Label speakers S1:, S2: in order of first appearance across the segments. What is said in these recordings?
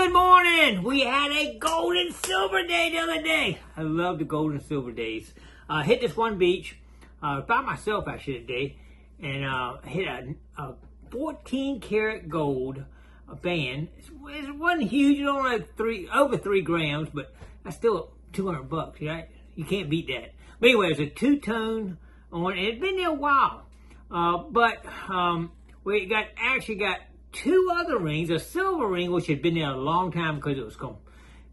S1: Good morning. We had a gold and silver day the other day. I love the gold and silver days. Hit this one beach by myself actually today, and hit a 14 karat gold band. It wasn't huge. It only had over 3 grams, but that's still $200, right? You can't beat that. But anyway, it's a two-tone on, and it's been there a while. We actually got 2 other rings, a silver ring, which had been there a long time because it was cold.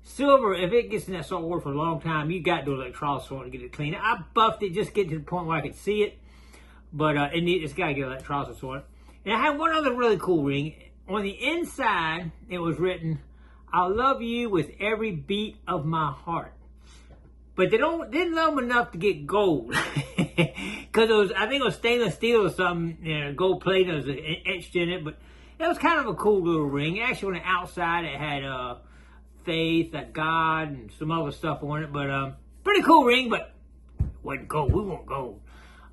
S1: Silver, if it gets in that salt water for a long time, you got to do electrolysis on it to get it clean. I buffed it just to get to the point where I could see it, but it's got to get electrolysis on it. And I had one other really cool ring. On the inside, it was written, "I love you with every beat of my heart." But they didn't love them enough to get gold. Because I think it was stainless steel or something, gold plate was etched in it, but it was kind of a cool little ring. Actually, on the outside, it had faith, God, and some other stuff on it. But pretty cool ring, but it wasn't gold. We want gold.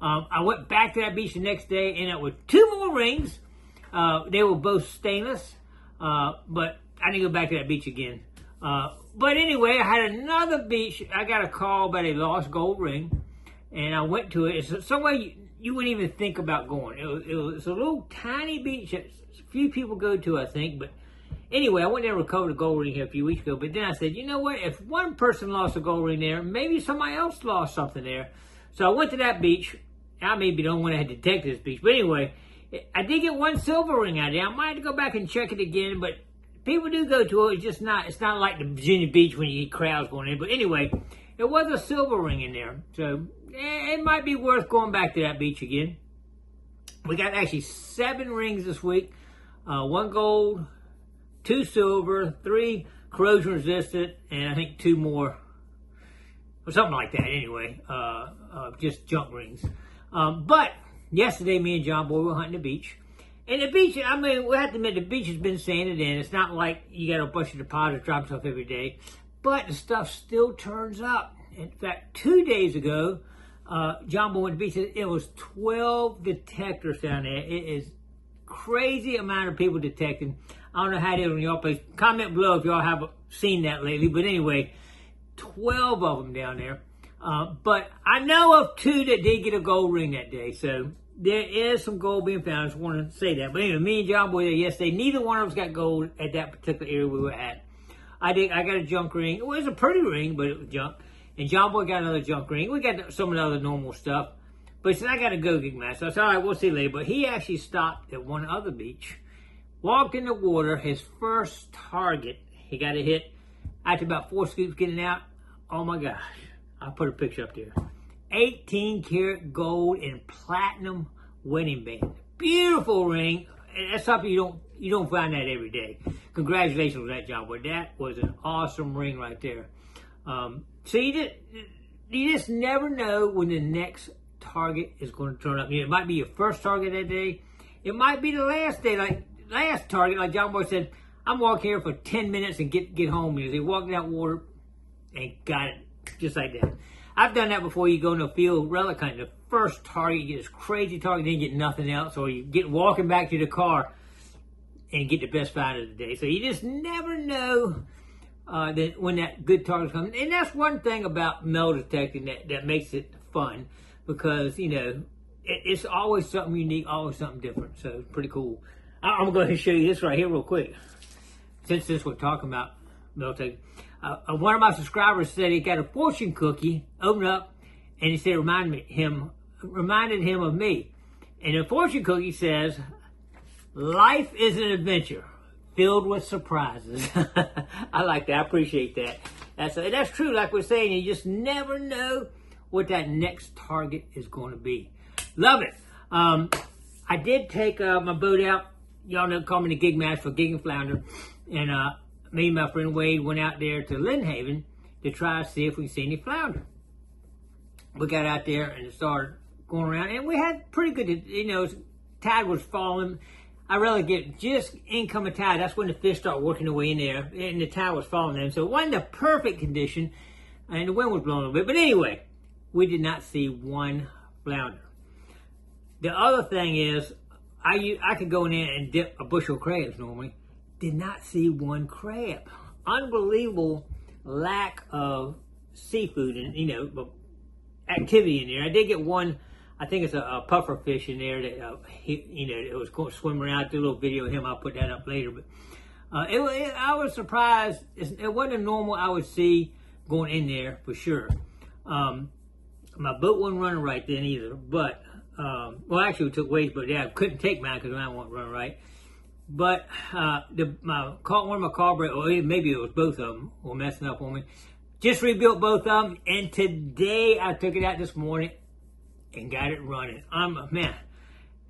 S1: I went back to that beach the next day, and it was 2 more rings. They were both stainless, but I didn't go back to that beach again. But anyway, I had another beach. I got a call about a lost gold ring, and I went to it. It's somewhere you wouldn't even think about going. It was a little tiny beach that few people go to, I think. But anyway, I went there and recovered a gold ring here a few weeks ago. But then I said, you know what? If one person lost a gold ring there, maybe somebody else lost something there. So I went to that beach. I maybe don't want to have detected this beach. But anyway, I did get 1 silver ring out there. I might have to go back and check it again. But people do go to it. It's not like the Virginia Beach when you get crowds going in. But anyway, there was a silver ring in there. So it might be worth going back to that beach again. We got actually 7 rings this week. 1 gold, 2 silver, 3 corrosion resistant, and I think 2 more, or something like that anyway, just junk rings. But yesterday, me and John Boy were hunting the beach. And the beach, I mean, we have to admit, the beach has been sanded in. It's not like you got a bunch of deposits drop stuff every day, but the stuff still turns up. In fact, 2 days ago, John Boy went to the beach. It was 12 detectors down there. It is crazy amount of people detecting. I don't know how it is on your place. Comment below if y'all have seen that lately. But anyway, 12 of them down there. But I know of 2 that did get a gold ring that day. So there is some gold being found. I just want to say that. But anyway, me and John Boy there yesterday, neither one of us got gold at that particular area we were at. I got a junk ring. It was a pretty ring, but it was junk. And John Boy got another junk ring. We got some of the other normal stuff. But he said, I got to go, Gigmaster. I said, all right, we'll see later. But he actually stopped at one other beach, walked in the water, his first target. He got a hit after about 4 scoops getting out. Oh, my gosh. I'll put a picture up there. 18 karat gold and platinum wedding band. Beautiful ring. That's something you don't find that every day. Congratulations on that, John Boy. That was an awesome ring right there. So you just never know when the next target is going to turn up. It might be your first target that day. It might be the last day, last target, like John Boy said, I'm walking here for 10 minutes and get home. They walked in that water and got it just like that. I've done that before. You go in the field, relic hunting, the first target, you get this crazy target, then you get nothing else, or you get walking back to the car and get the best find of the day. So you just never know that when that good target comes. And that's one thing about metal detecting that makes it fun. Because, it's always something unique, always something different. So it's pretty cool. I'm going to go ahead and show you this right here real quick. Since we're talking about metal detecting. One of my subscribers said he got a fortune cookie, opened up, and he said reminded him of me. And the fortune cookie says, life is an adventure filled with surprises. I like that. I appreciate that. That's true. Like we're saying, you just never know what that next target is going to be. Love it. I did take my boat out. Y'all know, call me the Gigmaster for Gig and Flounder. And me and my friend Wade went out there to Lynn Haven to try to see if we can see any flounder. We got out there and started going around. And we had pretty good, tide was falling. I really get just incoming tide. That's when the fish start working their way in there. And the tide was falling in. So it wasn't a perfect condition. And the wind was blowing a little bit. But anyway, we did not see one flounder. The other thing is, I could go in there and dip a bushel of crabs normally. did not see one crab. Unbelievable lack of seafood and, you know, activity in there. I did get one, I think it's a puffer fish in there that, you know, it was going to swim around. I did a little video of him. I'll put that up later. But I was surprised. It wasn't normal I would see going in there for sure. My boat wasn't running right then either. But, well, actually, we took weights, but yeah, I couldn't take mine because mine wasn't running right. But one of my carburetors, or maybe it was both of them, were messing up on me. Just rebuilt both of them, and today I took it out this morning and got it running. Man,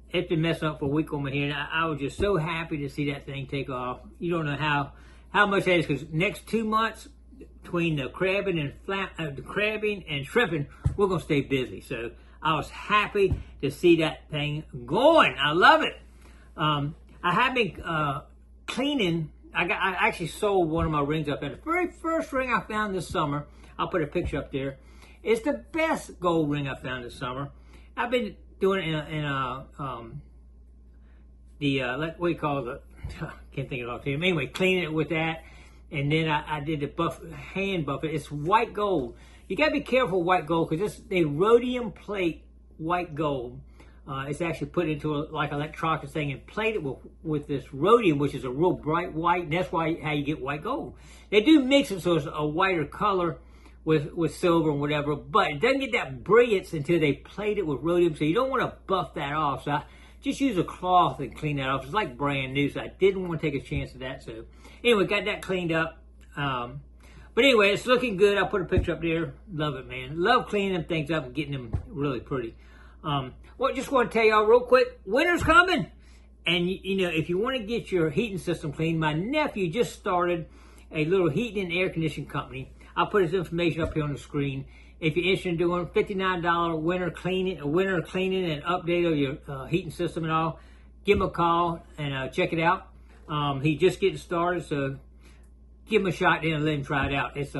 S1: it's been messing up for a week on my head. I was just so happy to see that thing take off. You don't know how much that is, because next 2 months between the crabbing and shrimping, we're gonna stay busy. So I was happy to see that thing going. I love it. I have been cleaning. I actually sold one of my rings up there. The very first ring I found this summer, I'll put a picture up there. It's the best gold ring I found this summer. I've been doing it in what do you call it? Can't think of it off the top. Anyway, cleaning it with that. And then I did the hand buffet. It's white gold. You got to be careful with white gold because they rhodium plate white gold. It's actually put into like electrolysis thing and plated with this rhodium, which is a real bright white. And that's how you get white gold. They do mix it so it's a whiter color with silver and whatever, but it doesn't get that brilliance until they plate it with rhodium. So you don't want to buff that off. So I just use a cloth and clean that off. It's like brand new, so I didn't want to take a chance of that. So anyway, got that cleaned up. But anyway, it's looking good. I'll put a picture up there. Love it, man. Love cleaning them things up and getting them really pretty. Well, just want to tell y'all real quick, winter's coming. And, you know, if you want to get your heating system clean, my nephew just started a little heating and air conditioning company. I'll put his information up here on the screen. If you're interested in doing $59 winter cleaning and update of your heating system and all, give him a call and check it out. He's just getting started, so give him a shot then and let him try it out. It's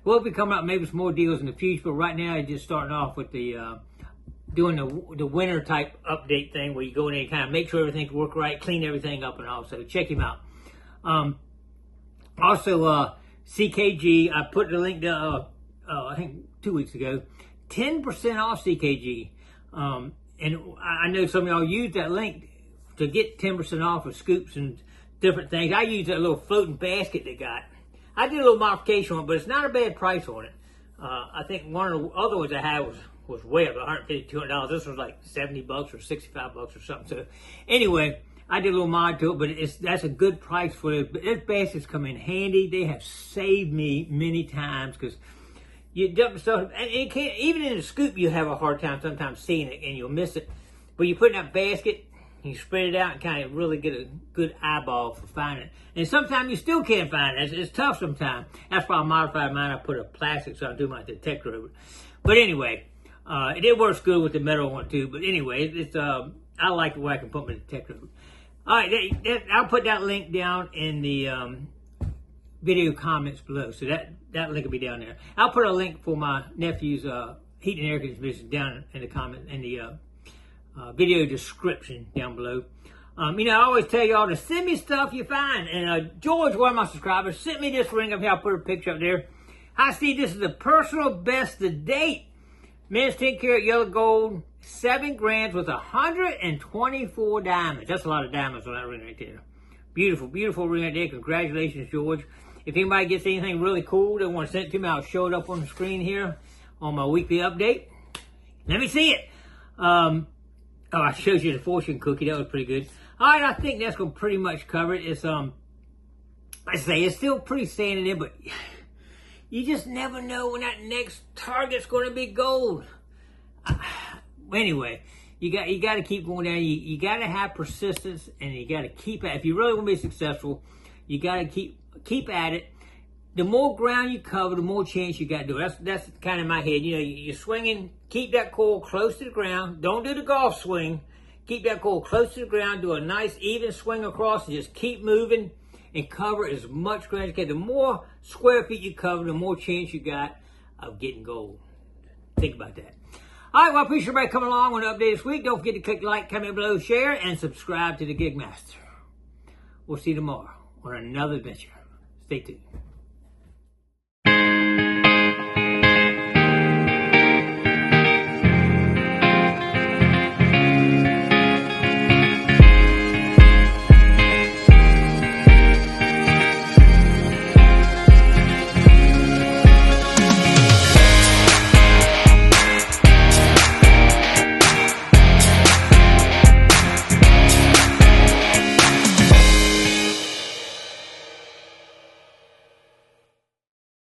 S1: we'll be coming out maybe some more deals in the future, but right now he's just starting off with the doing the winter type update thing where you go in and kind of make sure everything's work right, clean everything up and all. So check him out. Also, CKG, I put the link down, I think 2 weeks ago, 10% off CKG. And I know some of y'all use that link to get 10% off of scoops and different things. I use that little floating basket they got. I did a little modification on it, but it's not a bad price on it. I think one of the other ones I had was way up, $150, $200. This was like $70 or $65 or something. So anyway, I did a little mod to it, but that's a good price for it. But this baskets come in handy. They have saved me many times because you dump stuff, and it can't, even in a scoop, you have a hard time sometimes seeing it and you'll miss it. But you put it in that basket, you spread it out and kind of really get a good eyeball for finding it. And sometimes you still can't find it. It's tough sometimes. That's why I modified mine. I put a plastic so I do my detector over it. But anyway, it works good with the metal one too. But anyway, I like the way I can put my detector over. All right, I'll put that link down in the video comments below. So that link will be down there. I'll put a link for my nephew's heating and air conditioning down in the comment in the video description down below. You know, I always tell y'all to send me stuff you find. And George, one of my subscribers, sent me this ring up here. I'll put a picture up there. I see this is the personal best to date. Men's 10 karat yellow gold, 7 grams with 124 diamonds. That's a lot of diamonds on that ring right there. Beautiful, beautiful ring right there. Congratulations, George. If anybody gets anything really cool they want to send it to me, I'll show it up on the screen here on my weekly update. Let me see it. Oh, I showed you the fortune cookie. That was pretty good. All right, I think that's going to pretty much cover it. It's, I say, it's still pretty standing there, but you just never know when that next target's going to be gold. Anyway, you got to keep going down. You got to have persistence, and you got to keep at it. If you really want to be successful, you got to keep at it. The more ground you cover, the more chance you got to do it. That's kind of my head. You know, you're swinging, keep that coil close to the ground. Don't do the golf swing. Keep that coil close to the ground. Do a nice even swing across and just keep moving and cover as much ground as you can. The more square feet you cover, the more chance you got of getting gold. Think about that. All right, well, I appreciate everybody coming along on the update this week. Don't forget to click like, comment below, share, and subscribe to the Gigmaster. We'll see you tomorrow on another adventure. Stay tuned.